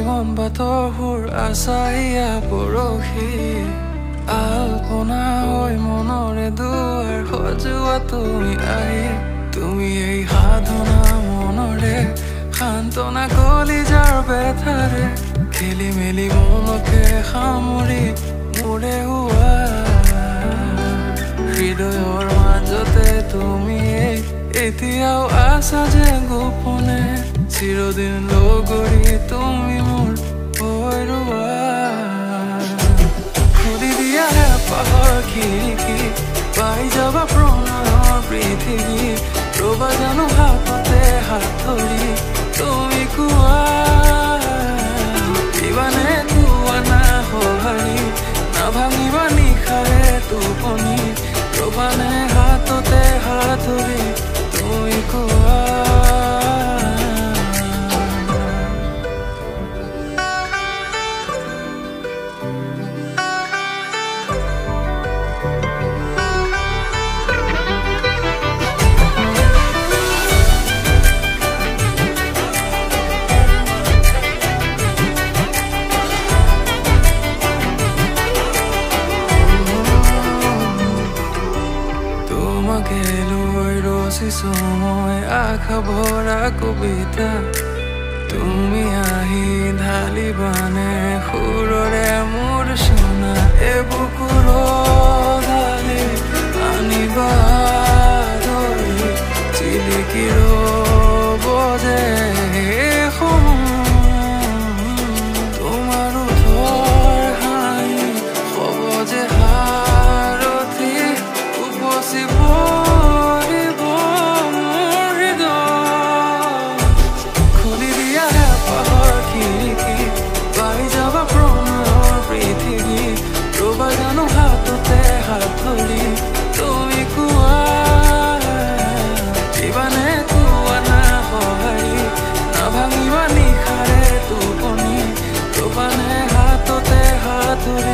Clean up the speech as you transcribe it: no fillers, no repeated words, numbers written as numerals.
জীৱন বাটৰ সুৰ আচাইয়া পৰহি আলপনা হৈ মনৰে দুৱাৰ সজোৱা তুমি আহি তুমি এই সাধনা মনৰে সান্তনা কলিজাৰ বেথাৰে খেলি মেলি মনকে সামৰি মোৰে হোৱা হৃদয়ৰ মাজতে তুমি এতিয়াও আছা যে গোপনে চিৰদিন লগৰী তুমি মোৰ হৈ ৰোৱা খুলি দিয়া হেঁপাহৰ খিৰিকী পাই যাবা প্ৰণয়ৰ পৃথিৱী ৰবা জানো হাততে হাত ধৰি তুমি কোৱা দিবানে তোৱানা সঁহাৰি নাভাঙিবা নিশাৰে টোপনি ৰবানে হাততে হাত ধৰি তুমি কোৱা মই আশা ভৰা কবিতা তুমি আহি ঢালিবানে সুৰৰে মোৰ সোণা এবুকুৰ ঢালি আনিবা ধৰি চিলিকি ৰ'ব যে তোমাৰ ওঠৰ হাঁহি হ'ব যে হাৰথি উপচিব to